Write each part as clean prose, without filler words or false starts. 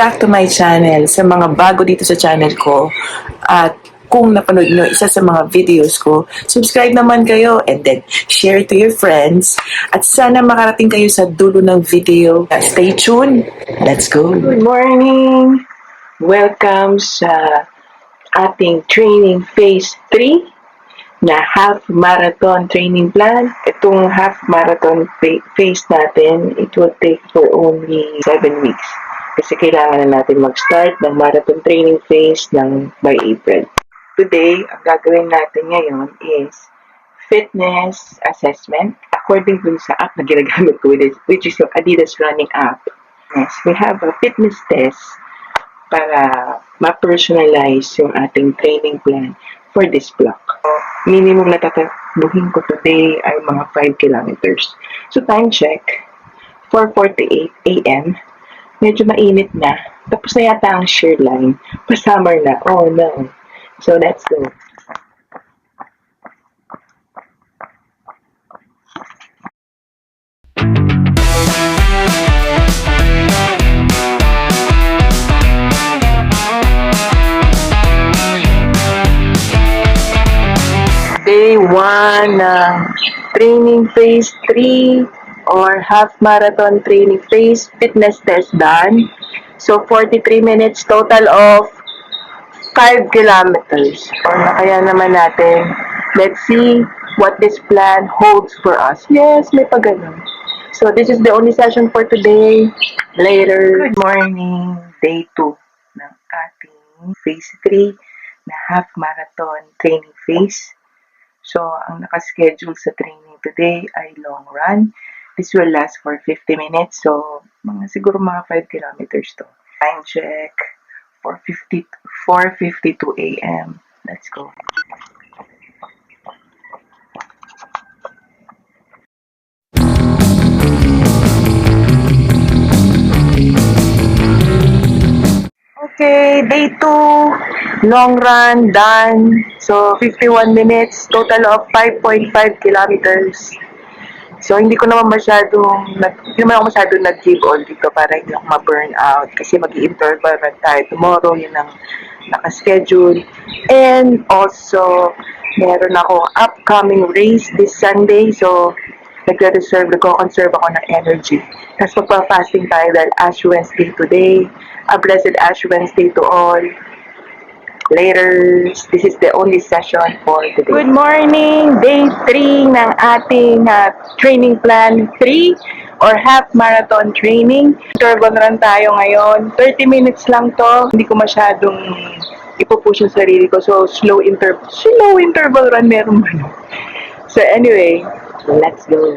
back to my channel. Sa mga bago dito sa channel ko at kung napanood nyo isa sa mga videos ko, subscribe naman kayo and then share to your friends. At sana makarating kayo sa dulo ng video. Stay tuned. Let's go. Good morning. Welcome sa ating training phase 3 na half marathon training plan. Itong half marathon phase natin, it will take for only 7 weeks. Kasi kailangan na natin mag-start ng marathon training phase by April. Today, ang gagawin natin ngayon is fitness assessment according to sa app na ginagamit ko, which is yung Adidas Running app. Yes, we have a fitness test para ma-personalize yung ating training plan for this block. Minimum na tatakbuhin ko today ay mga 5 kilometers. So time check, 4:48 a.m. Medyo mainit na. Tapos na yata ang shear line. Pa-summer na. Oh no. So let's go. Day 1 ng training phase 3 or half marathon training phase fitness test done. So 43 minutes total of 5 kilometers. Or na kaya naman natin. Let's see what this plan holds for us. Yes, may pagano'n. So this is the only session for today. Later. Good morning. Day 2 ng ating phase 3 na half marathon training phase. So, ang nakaschedule sa training today ay long run. This will last for 50 minutes. So, siguro mga 5 kilometers to. Time check, 4:52 a.m. Let's go. Okay, day 2, long run, done. So, 51 minutes, total of 5.5 kilometers. So, hindi ako masyadong nag-give all dito para hindi ako ma-burn out. Kasi mag-i-interval run tayo tomorrow, yun ang nakaschedule. And also, meron ako upcoming race this Sunday. So, nagko-conserve ako ng energy. Tapos magpa-fasting tayo dahil Ash Wednesday today. A blessed Ash Wednesday to all. Later, this is the only session for today. Good morning! Day 3 ng ating training plan 3 or half marathon training. Interval run tayo ngayon. 30 minutes lang to. Hindi ko masyadong ipupush yung sarili ko. So, slow interval run meron man. So, anyway, let's go.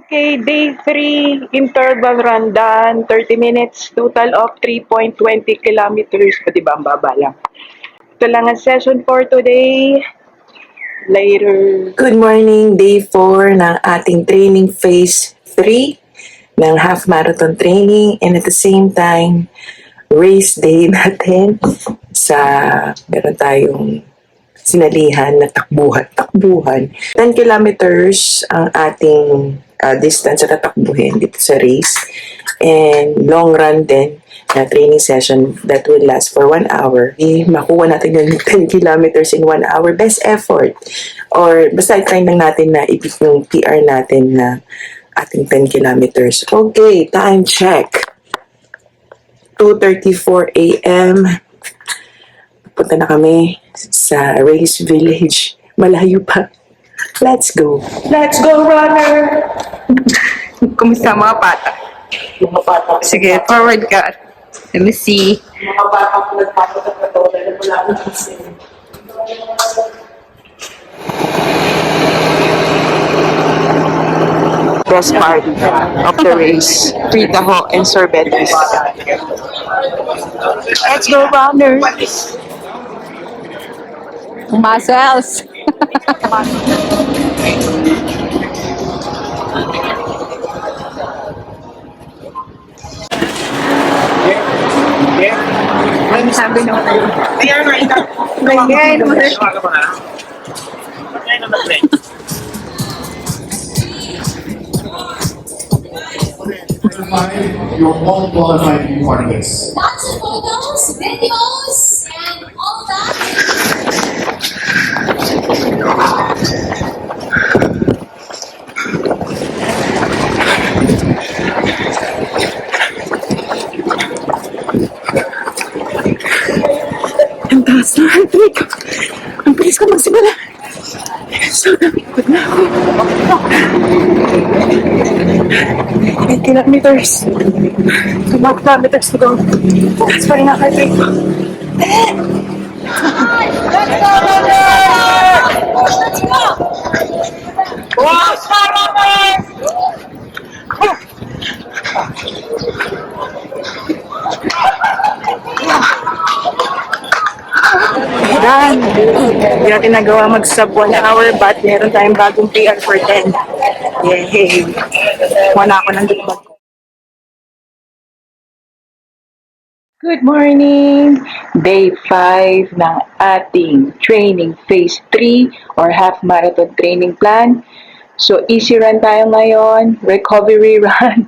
Okay, day 3, interval run done, 30 minutes, total of 3.20 kilometers. Diba, ang baba lang. Ito lang ang session for today. Later. Good morning, day 4 ng ating training phase 3 ng half marathon training, and at the same time, race day natin meron tayong sinalihan na takbuhan. 10 kilometers ang ating distance na tatakbuhin dito sa race, and long run din na training session that will last for 1 hour. Makuha natin yung 10 kilometers in 1 hour, best effort. Or basta try lang natin na i-beat yung PR natin na ating 10 kilometers. Okay, time check. 2:34 a.m. Punta na kami sa race village. Malayo pa. Let's go. Let's go, runner! Kumusta mga bata? Yung mga bata. Sige, forward ka. Let me see. Yung mga bata ko nagpapatak na to dahil wala akong kasi. Best part of the race. Free taho and sorbetes. Let's go, runners! Muscles. Sabi naman tayo. Ayan na, ito. Ngayon, Tawagan mo na. Ngayon na mag-play. You're all qualified to be part of this. Lots of photos, videos, and all that. Ang taas ng heart rate ko. Ang bilis ko magsimula. So, napikot na ako. 8 kilometers. 2 kilometers to go. Taas pa rin ang heart rate ko. Let's go! Yan. Hindi natin nagawa mag-sub 1 hour but meron tayong bagong PR for 10. Yay! Wala ako ng dugbag ko. Good morning! Day 5 ng ating training phase 3 or half marathon training plan. So, easy run tayo ngayon, recovery run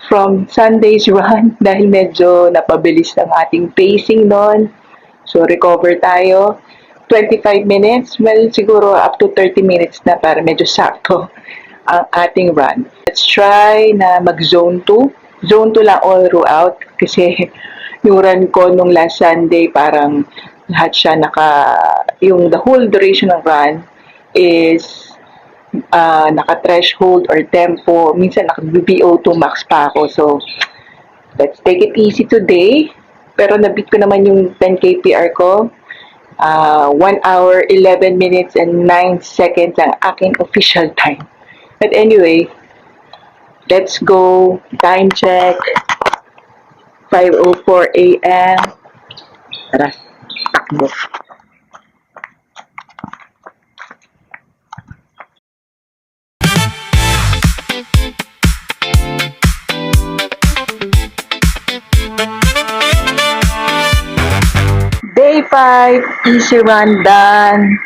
from Sunday's run dahil medyo napabilis ang ating pacing noon. So, recover tayo. 25 minutes, well, siguro up to 30 minutes na para medyo sakto ang ating run. Let's try na mag-zone 2. Zone 2 lang all throughout kasi yung run ko nung last Sunday, parang lahat siya yung the whole duration ng run is naka-threshold or tempo. Minsan naka-VO2 max pa ako. So, let's take it easy today. Pero nabit ko naman yung 10K PR ko. 1 hour, 11 minutes, and 9 seconds ang aking official time. But anyway, let's go. Time check. 5:04 a.m. Tara, takbo. Day 5, easy run done.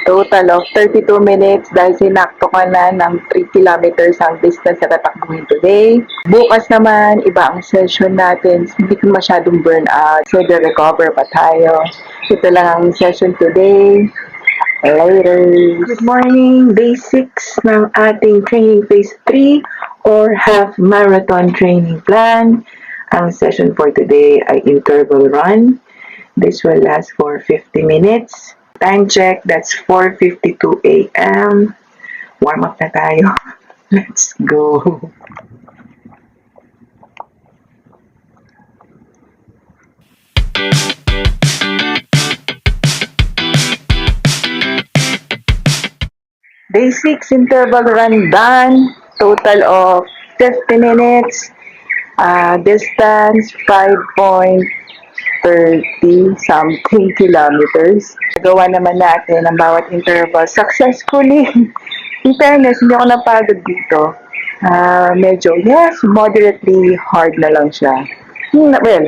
Total of 32 minutes dahil sinakto ka na ng 3 kilometers ang distance na tatakbuhin today. Bukas naman, iba ang session natin. Hindi ko masyadong burn out. So, recover pa tayo. Ito lang ang session today. Later. Good morning. Day 6 ng ating training phase 3 or half marathon training plan. Ang session for today ay interval run. This will last for 50 minutes. Time check, that's 4:52 a.m. Warm up na tayo. Let's go. Day 6 interval run done. Total of 50 minutes. Distance 5.30 something kilometers. Nagawa naman natin ang bawat interval successfully. In fairness, hindi ako napagod dito. Medyo, yes, moderately hard na lang siya. Well,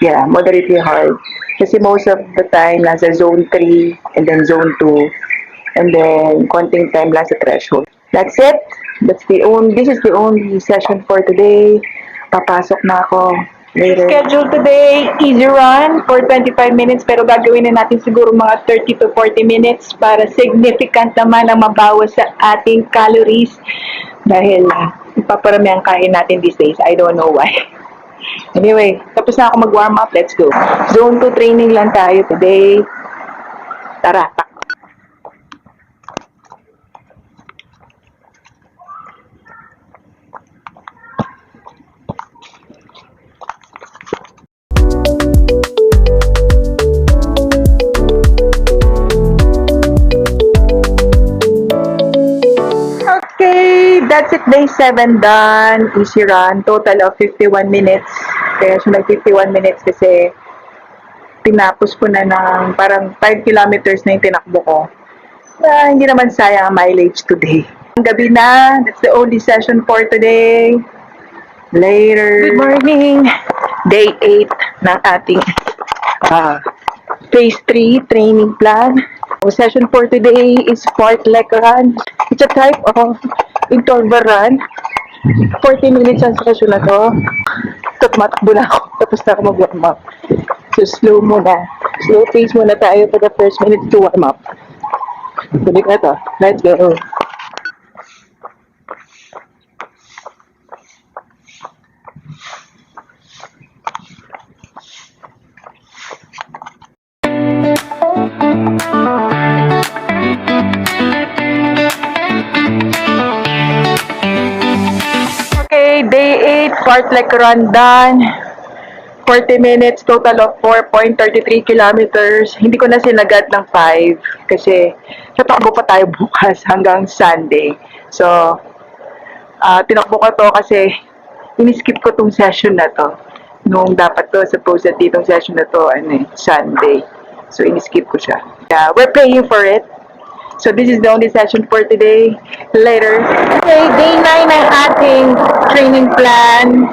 yeah, moderately hard. Kasi most of the time, nasa zone 3 and then zone 2 and then konting time lang sa threshold. That's it. This is the only session for today. Papasok na ako later. Schedule today, easy run for 25 minutes pero gagawin na natin siguro mga 30 to 40 minutes para significant naman ang mabawas sa ating calories dahil ipaparami ang kain natin these days. I don't know why. Anyway, tapos na ako mag-warm up. Let's go. Zone 2 training lang tayo today. Tara, tak. That's it, day 7 done. Easy run. Total of 51 minutes. Kaya siya nag-51 minutes kasi tinapos ko na ng parang 5 kilometers na yung tinakbo ko. Hindi naman sayang ang mileage today. Gabi na. That's the only session for today. Later. Good morning. Day 8 ng ating Phase 3 training plan. Our session for today is fartlek run. It's a type of interval run. 40 minutes ang session na to. Ito, tumatakbo na ako. Tapos na ako mag-warm up. So, slow muna. Slow pace muna tayo for the first minutes to warm up. Tuloy ka to. Let's go. Okay, day 8, fartlek run done. 40 minutes, total of 4.33 kilometers. Hindi ko na sinagat ng 5 kasi tatakbo pa tayo bukas hanggang Sunday. So, tinakbo ko to kasi iniskip ko tong session na to. Nung dapat to, supposedly itong session na to, Sunday. So, iniskip ko siya. Yeah, we're paying for it. So, this is the only session for today. Later. Okay, day 9 ng ating training plan.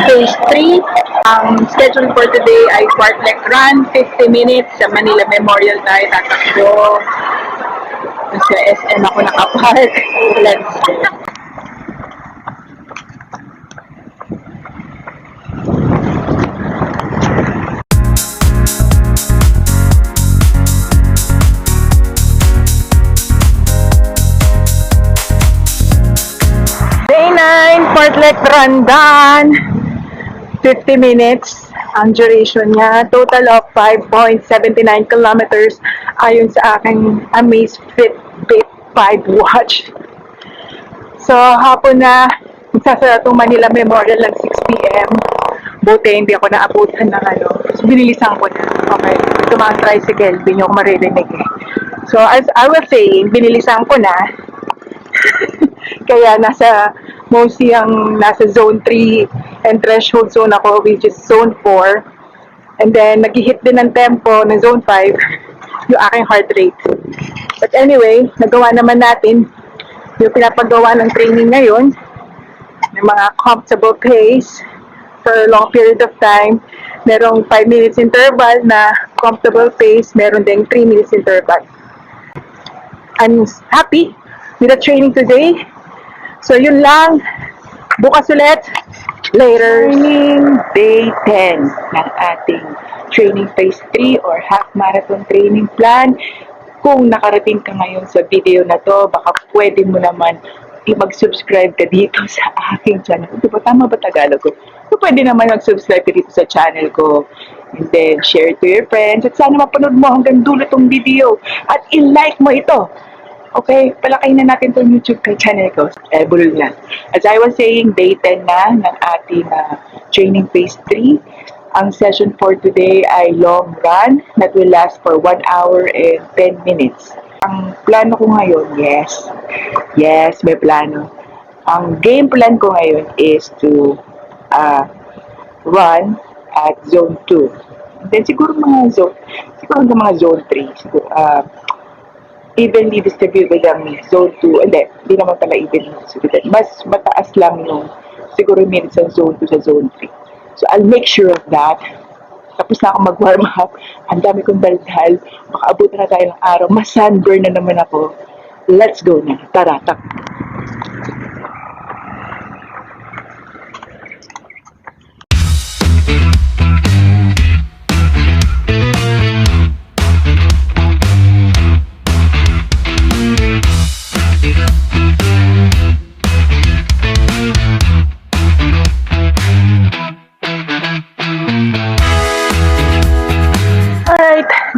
Phase 3. Ang schedule for today ay fartlek run, 50 minutes sa Manila Memorial tayo tatakbo. Sa SM ako nakapark. Let's go. Day 9, fartlek run done. 50 minutes ang duration niya. Total of 5.79 kilometers ayon sa aking Amazfit 5 watch. So, hapon na magsasara itong Manila Memorial ng 6 p.m. Buti, hindi ako naabutan ng So, binilisan ko na. Okay. Ito mga tricycle, hindi nyo ako maririnig eh. So, as I was saying, binilisan ko na. Kaya mostly ang nasa zone 3 and threshold zone ako, which is zone 4. And then, nag-hit din ng tempo ng zone 5 yung aking heart rate. But anyway, nagawa naman natin yung pinapagawa ng training ngayon ng mga comfortable pace for a long period of time. Merong 5 minutes interval na comfortable pace, meron ding 3 minutes interval. I'm happy with the training today. So, yun lang. Bukas ulit. Later. Training day 10 ng ating training phase 3 or half marathon training plan. Kung nakarating ka ngayon sa video na to, baka pwede mo naman mag-subscribe ka dito sa aking channel. Diba, tama ba Tagalog ko? So, pwede naman mag-subscribe ka dito sa channel ko. And then, share it to your friends. At sana mapanood mo hanggang dulo tong video. At i-like mo ito. Okay, palakayin na natin itong YouTube channel ko. Bulol na. As I was saying, day 10 na ng ating training phase 3. Ang session for today ay long run that will last for 1 hour and 10 minutes. Ang plano ko ngayon, yes, may plano. Ang game plan ko ngayon is to run at zone 2. Then siguro hanggang mga zone 3. Siguro, evenly distributed ang zone 2. Hindi naman pala evenly distributed. Mas mataas lang yung siguro minutes ang zone 2 sa zone 3. So, I'll make sure of that. Tapos na ako mag-warm up. Ang dami kong daldal. Baka abutan na tayo ng araw. Mas sunburn na naman ako. Let's go na. Tara, takbo.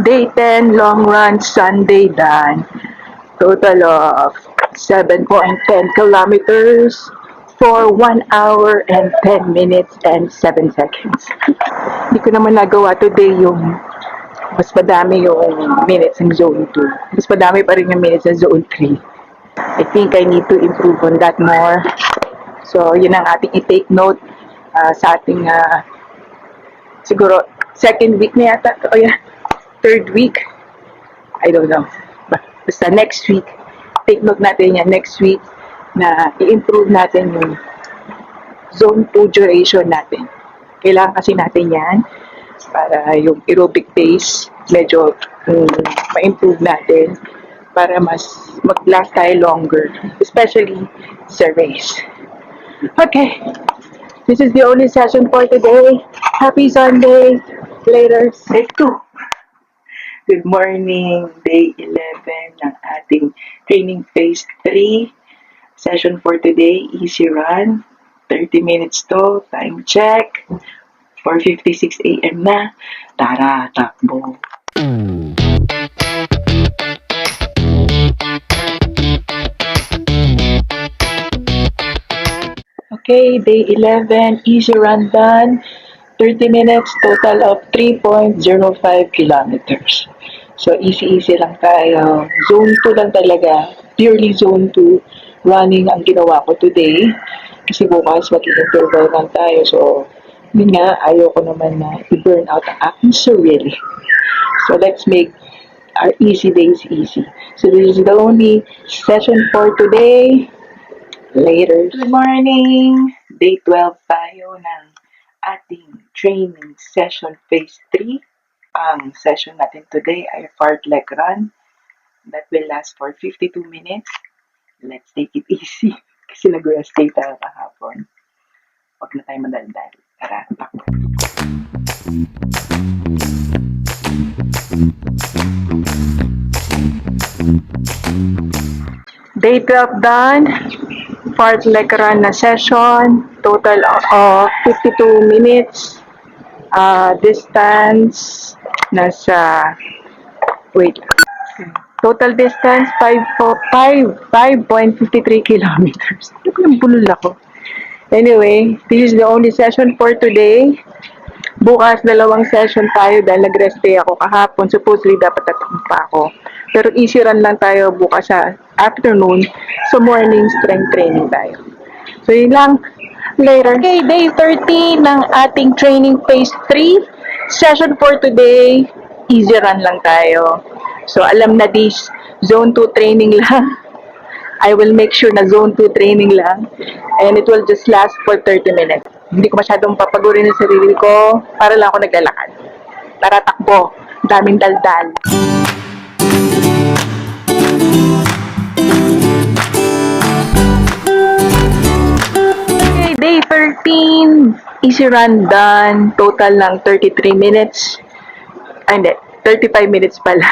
Day 10, long run, Sunday done. Total of 7.10 kilometers for 1 hour and 10 minutes and 7 seconds. Hindi ko naman nagawa today yung mas madami yung minutes ng zone 2. Mas madami pa rin yung minutes ng zone 3. I think I need to improve on that more. So, yun ang ating i-take note sa ating siguro second week na yata. O yan. Third week, I don't know. Basta next week, take note natin yan next week na i-improve natin yung zone 2 duration natin. Kailangan kasi natin yan para yung aerobic pace medyo ma-improve natin para mas mag-last tayo longer, especially sa race. Okay, this is the only session for today. Happy Sunday! Later, take 2. Good morning, day 11 ng ating training phase 3. Session for today, easy run. 30 minutes to, time check. 4:56 a.m. na. Tara, takbo. Okay, day 11, easy run done. 30 minutes, total of 3.05 kilometers. So, easy lang tayo. Zone 2 lang talaga. Purely zone 2 running ang ginawa ko today. Kasi bukas mag-interval lang tayo. So, yun nga, ayaw ko naman na i-burn out ang aking sarili. So, let's make our easy days easy. So, this is the only session for today. Later. Good morning! Day 12 tayo ng ating training session phase 3. Ang session natin today ay fartlek run that will last for 52 minutes. Let's take it easy kasi nag-rest day tayo kahapon. Huwag na tayo madaldal. Tara, takbo. Day 12 done. Fartlek run na session. Total of 52 minutes. Distance nasa total distance 5.53 kilometers. Bulol ako. Anyway, this is the only session for today. Bukas, 2 session tayo dahil nag-rest day ako kahapon. Supposedly, dapat tatakbo pa ako. Pero easy run lang tayo bukas sa afternoon. So, morning strength training tayo. So, yun lang. Later. Okay, day 13 ng ating training phase 3. Session for today, easy run lang tayo. So, alam na this, zone 2 training lang. I will make sure na zone 2 training lang. And it will just last for 30 minutes. Hindi ko masyadong papagurin yung sarili ko para lang ako naglalakad. Tara, takbo. Daming daldal. Okay, day 13. Easy run done. Total lang 33 minutes. Ay, hindi. 35 minutes pala.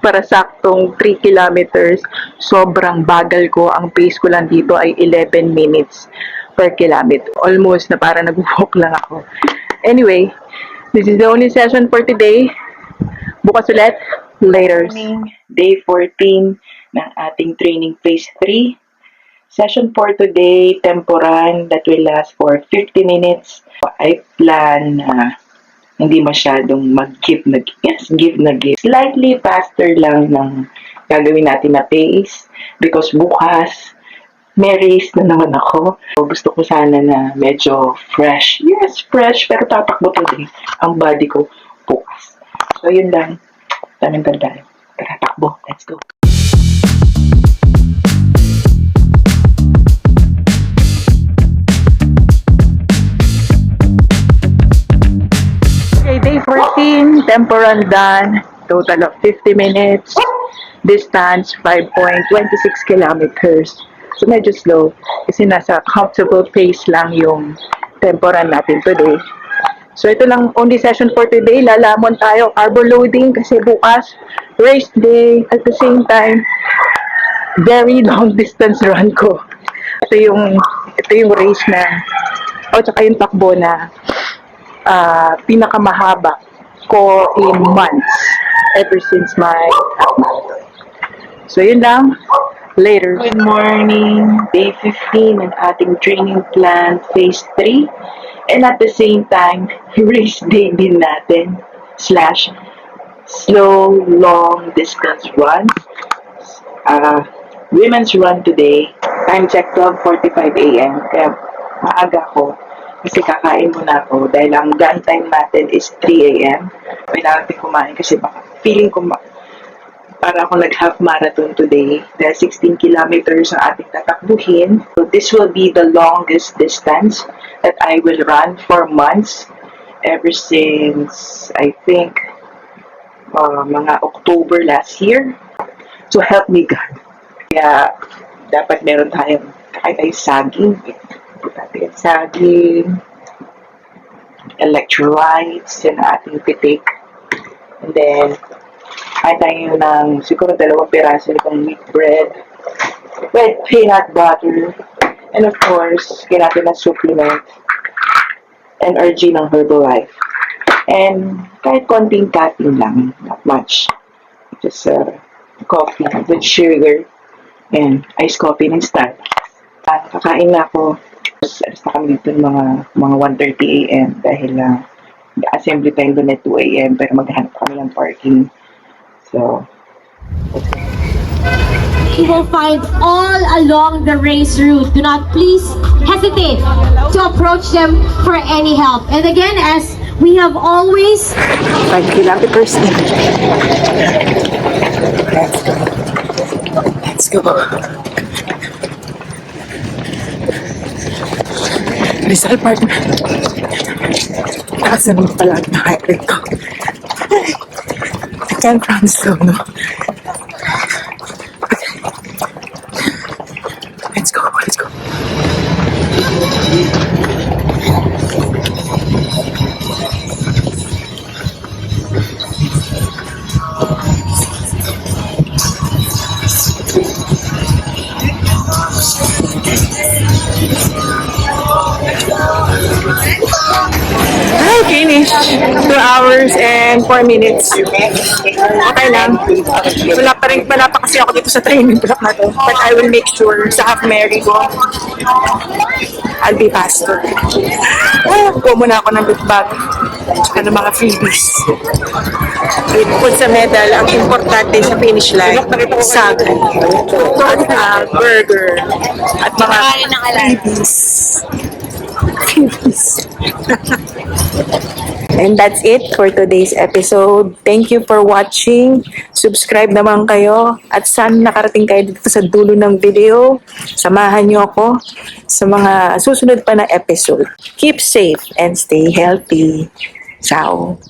Para saktong 3 kilometers. Sobrang bagal ko. Ang pace ko lang dito ay 11 minutes per kilometer. Almost na para nag-walk lang ako. Anyway, this is the only session for today. Bukas ulit. Later. Day 14 ng ating training phase 3. Session for today, tempo run that will last for 50 minutes. I plan na hindi masyadong mag-give na give. Slightly faster lang ng gagawin natin na pace because bukas may race na naman ako. Gusto ko sana na medyo fresh. Yes, fresh, pero tatakbo today ang body ko bukas. So, yun lang. Daming tandaan. Tara, takbo. Let's go. Okay, day 14, tempo run done. Total of 50 minutes. Distance, 5.26 kilometers. So, medyo slow. Kasi nasa comfortable pace lang yung tempo run natin today. So, ito lang only session for today. Lalamon tayo, carbo loading kasi bukas, race day. At the same time, very long distance run ko. Ito yung race na, tsaka yung takbo na pinakamahaba ko in months ever since my half marathon. So, yun lang. Later. Good morning. Day 15 ng ating training plan, phase 3. And at the same time, race day din natin. / slow, long distance runs. Women's run today. Time check 12:45 a.m. Kaya maaga ko. Kasi kakain muna ako dahil ang gun time natin is 3 a.m. Kailangan natin kumain kasi baka feeling ko para ako nag-half marathon today. Dahil 16 kilometers ang ating tatakbuhin. So this will be the longest distance that I will run for months. ever since, I think, mga October last year. So help me God. Kaya dapat meron tayong kahit ay saging, natin saging, electrolytes, yun ang ating pitik. And then, kahit tayo ng siguro 2 piraso ng wheat bread with peanut butter. And of course, kailangan natin ng supplement, NRG ng Herbalife. And kahit konting caffeine lang, not much. Just coffee with sugar and iced coffee ng Starbucks. Kakain na ako. Alas na kami dito mga 1:30 a.m. dahil assembly time doon at 2 a.m. pero maghanap kami ng parking. So, You will find all along the race route. Do not please hesitate to approach them for any help. And again, as we have always 5 kilometers na. Let's go. Rizal Park na. Taas naman pala ang highway ko. I can't run slow, no? Let's go, let's go. Ay, finish. 2 hours and 4 minutes. Okay lang. Wala pa kasi ako dito sa training block na to. But I will make sure sa half Mary ko, I'll be faster. Kuha muna ako ng big bag. Tsaka ng mga freebies. Bukod sa medal, ang importante sa finish line, sagay, at burger, at mga freebies. And that's it for today's episode. Thank you for watching. Subscribe naman kayo. At sana nakarating kayo dito sa dulo ng video. Samahan niyo ako sa mga susunod pa na episode. Keep safe and stay healthy. Ciao.